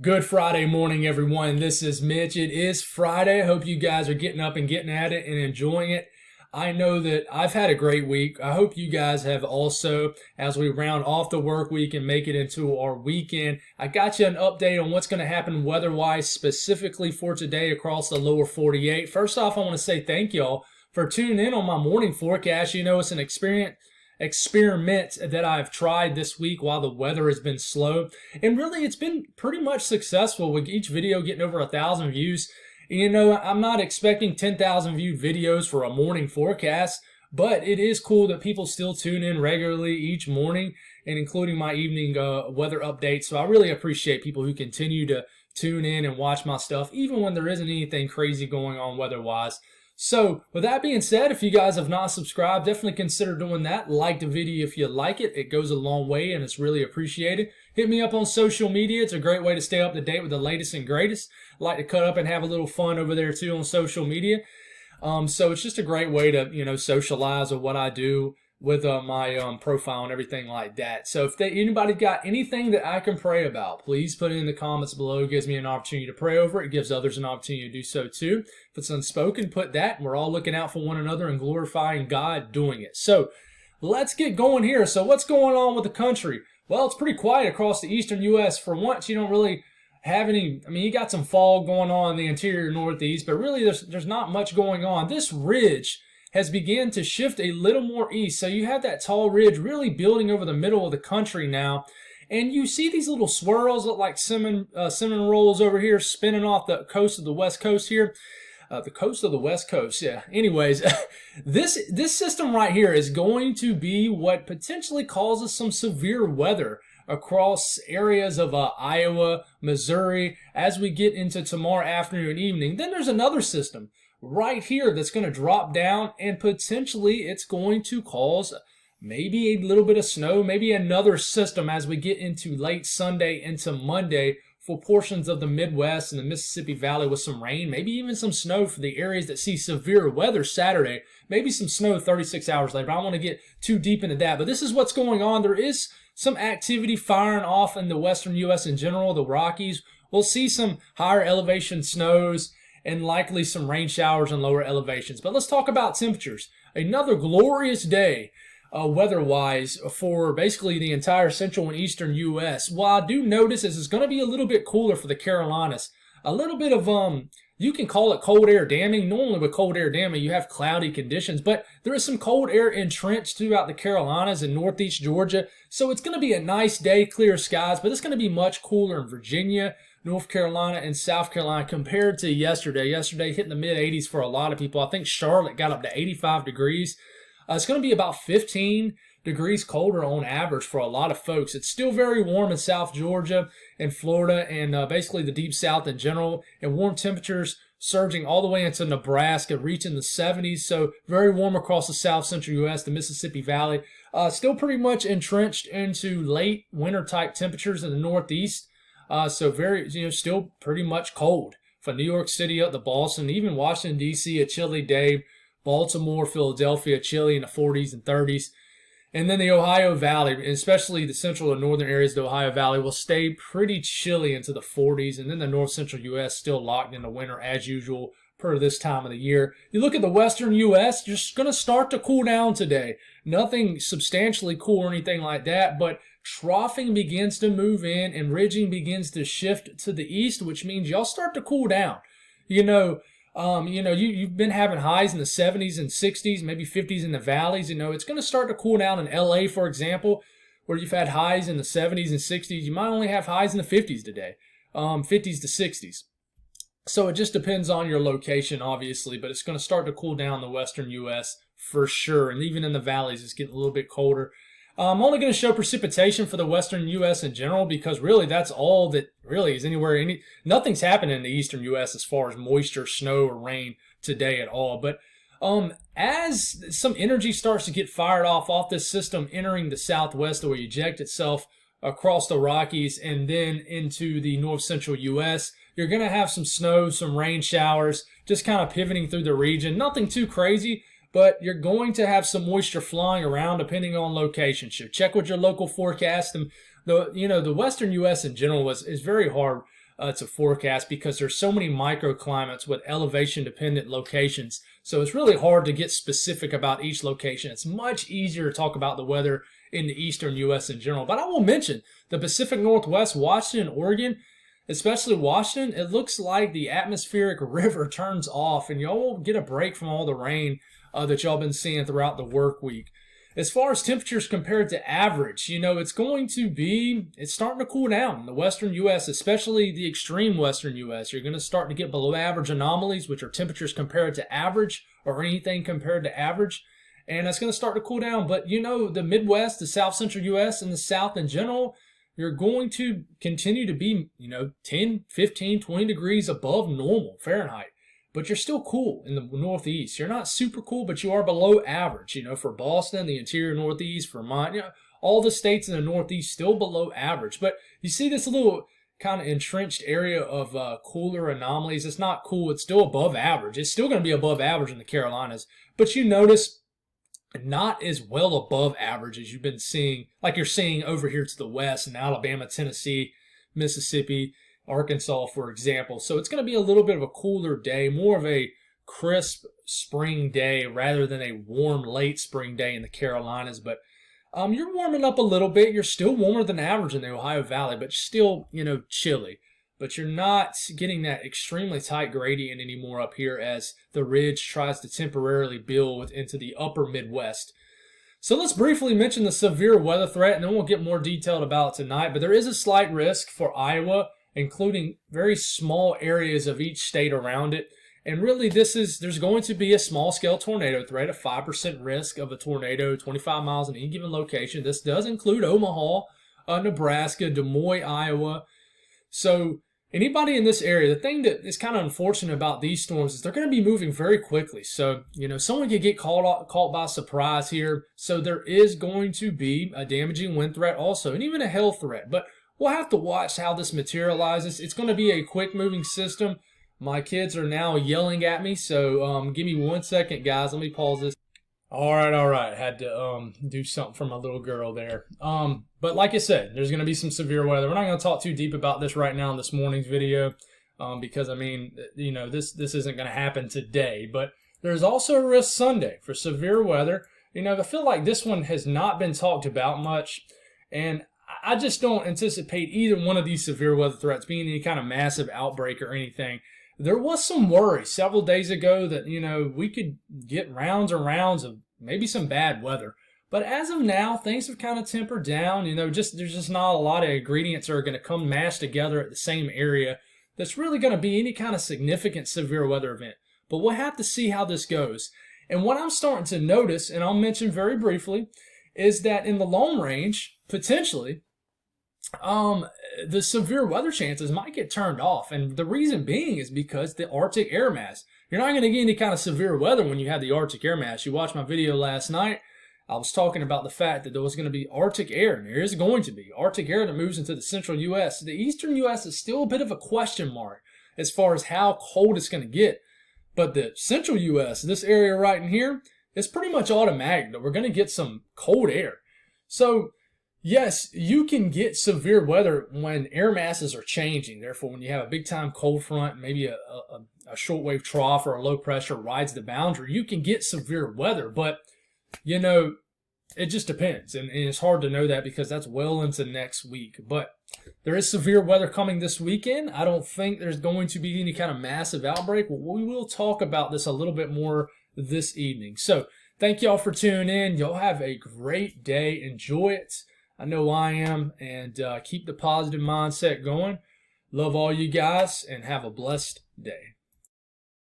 Good Friday morning, everyone. This is Mitch. It is Friday. I hope you guys are getting up and getting at it and enjoying it. I know that I've had a great week. I hope you guys have also, as we round off the work week and make it into our weekend. I got you an update on what's going to happen weather-wise specifically for today across the lower 48. First off, I want to say thank y'all for tuning in on my morning forecast. You know, it's an experiment that I've tried this week while the weather has been slow, and really it's been pretty much successful with each video getting over 1,000 views. You know, I'm not expecting 10,000 viewed videos for a morning forecast, but it is cool that people still tune in regularly each morning and including my evening weather updates. So I really appreciate people who continue to tune in and watch my stuff even when there isn't anything crazy going on weather-wise. So, with that being said, if you guys have not subscribed, definitely consider doing that. Like the video if you like it. It goes a long way and it's really appreciated. Hit me up on social media. It's a great way to stay up to date with the latest and greatest. I like to cut up and have a little fun over there too on social media. So it's just a great way to, socialize with what I do with my profile and everything like that. So if anybody got anything that I can pray about, please put it in the comments below. It gives me an opportunity to pray over it. It gives others an opportunity to do so too. If it's unspoken, put that. We're all looking out for one another and glorifying God doing it. So let's get going here. So what's going on with the country? Well, it's pretty quiet across the eastern U.S. For once, you don't really have any. I mean, you got some fog going on in the interior northeast, but really there's not much going on. This ridge has begun to shift a little more east. So you have that tall ridge really building over the middle of the country now. And you see these little swirls look like cinnamon rolls over here spinning off the coast of the west coast here. The coast of the west coast, yeah. Anyways, this system right here is going to be what potentially causes some severe weather across areas of Iowa, Missouri, as we get into tomorrow afternoon and evening. Then there's another system right here that's going to drop down, and potentially it's going to cause maybe a little bit of snow, maybe another system as we get into late Sunday into Monday for portions of the Midwest and the Mississippi Valley with some rain, maybe even some snow for the areas that see severe weather Saturday, maybe some snow 36 hours later. I don't want to get too deep into that, but this is what's going on. There is some activity firing off in the western U.S. in general, the Rockies. We'll see some higher elevation snows and likely some rain showers in lower elevations. But let's talk about temperatures. Another glorious day weather-wise for basically the entire central and eastern U.S. Well, I do notice this is going to be a little bit cooler for the Carolinas. A little bit of, you can call it cold air damming. Normally with cold air damming, you have cloudy conditions, but there is some cold air entrenched throughout the Carolinas and northeast Georgia. So it's going to be a nice day, clear skies, but it's going to be much cooler in Virginia, North Carolina, and South Carolina compared to yesterday. Yesterday hit in the mid-80s for a lot of people. I think Charlotte got up to 85 degrees. It's going to be about 15 degrees colder on average for a lot of folks. It's still very warm in South Georgia and Florida and basically the deep south in general, and warm temperatures surging all the way into Nebraska, reaching the 70s. So very warm across the south central U.S., the Mississippi Valley. Still pretty much entrenched into late winter type temperatures in the northeast. So very, still pretty much cold. From New York City up to Boston, even Washington, D.C., a chilly day. Baltimore, Philadelphia, chilly in the 40s and 30s. And then the Ohio Valley, especially the central and northern areas of the Ohio Valley, will stay pretty chilly into the 40s. And then the north central U.S. still locked into winter as usual per this time of the year. You look at the western U.S., just going to start to cool down today. Nothing substantially cool or anything like that, but troughing begins to move in and ridging begins to shift to the east, which means y'all start to cool down. You've been having highs in the 70s and 60s, maybe 50s in the valleys. It's going to start to cool down in LA, for example, where you've had highs in the 70s and 60s. You might only have highs in the 50s today, 50s to 60s. So it just depends on your location, obviously, but it's going to start to cool down the western U.S. for sure. And even in the valleys, it's getting a little bit colder. I'm only going to show precipitation for the western U.S. in general because really that's all that really is anywhere. Nothing's happening in the eastern U.S. as far as moisture, snow, or rain today at all. But as some energy starts to get fired off this system entering the southwest, it will eject itself across the Rockies and then into the north central U.S. You're going to have some snow, some rain showers, just kind of pivoting through the region. Nothing too crazy, but you're going to have some moisture flying around depending on location. So check with your local forecast. And the western U.S. in general is very hard to forecast because there's so many microclimates with elevation-dependent locations. So it's really hard to get specific about each location. It's much easier to talk about the weather in the eastern U.S. in general. But I will mention the Pacific Northwest, Washington, Oregon, especially Washington, it looks like the atmospheric river turns off and y'all will get a break from all the rain that y'all been seeing throughout the work week. As far as temperatures compared to average, it's starting to cool down in the western U.S., especially the extreme western U.S. You're going to start to get below average anomalies, which are temperatures compared to average or anything compared to average. And it's going to start to cool down. But, the Midwest, the South Central U.S., and the South in general, you're going to continue to be, 10, 15, 20 degrees above normal Fahrenheit. But you're still cool in the Northeast. You're not super cool, but you are below average. For Boston, the interior Northeast, Vermont, all the states in the Northeast still below average. But you see this little kind of entrenched area of cooler anomalies. It's not cool. It's still above average. It's still going to be above average in the Carolinas. But you notice not as well above average as you've been seeing, like you're seeing over here to the west in Alabama, Tennessee, Mississippi, Arkansas, for example. So it's going to be a little bit of a cooler day, more of a crisp spring day rather than a warm late spring day in the Carolinas. But you're warming up a little bit. You're still warmer than average in the Ohio Valley, but still, chilly. But you're not getting that extremely tight gradient anymore up here as the ridge tries to temporarily build into the upper Midwest. So let's briefly mention the severe weather threat, and then we'll get more detailed about it tonight. But there is a slight risk for Iowa, including very small areas of each state around it. And really, there's going to be a small-scale tornado threat, a 5% risk of a tornado, 25 miles in any given location. This does include Omaha, Nebraska, Des Moines, Iowa. So anybody in this area, the thing that is kind of unfortunate about these storms is they're going to be moving very quickly. So, someone could get caught by surprise here. So there is going to be a damaging wind threat also, and even a hail threat. But we'll have to watch how this materializes. It's going to be a quick-moving system. My kids are now yelling at me, so give me 1 second, guys. Let me pause this. All right. Had to do something for my little girl there. But like I said, there's going to be some severe weather. We're not going to talk too deep about this right now in this morning's video because, this isn't going to happen today. But there's also a risk Sunday for severe weather. I feel like this one has not been talked about much, and I just don't anticipate either one of these severe weather threats being any kind of massive outbreak or anything. There was some worry several days ago that, we could get rounds and rounds of maybe some bad weather. But as of now, things have kind of tempered down. There's just not a lot of ingredients that are going to come mashed together at the same area that's really going to be any kind of significant severe weather event. But we'll have to see how this goes. And what I'm starting to notice, and I'll mention very briefly, is that in the long range, potentially, the severe weather chances might get turned off. And the reason being is because the Arctic air mass. You're not going to get any kind of severe weather when you have the Arctic air mass. You watched my video last night. I was talking about the fact that there was going to be Arctic air, and there is going to be Arctic air that moves into the central U.S. The eastern U.S. is still a bit of a question mark as far as how cold it's going to get. But the central U.S., this area right in here, it's pretty much automatic that we're going to get some cold air. So yes, you can get severe weather when air masses are changing. Therefore, when you have a big-time cold front, maybe a shortwave trough or a low pressure rides the boundary, you can get severe weather. But, it just depends. And it's hard to know that because that's well into next week. But there is severe weather coming this weekend. I don't think there's going to be any kind of massive outbreak. We will talk about this a little bit more this evening. So thank y'all for tuning in. Y'all have a great day. Enjoy it. I know I am, and keep the positive mindset going. Love all you guys, and have a blessed day.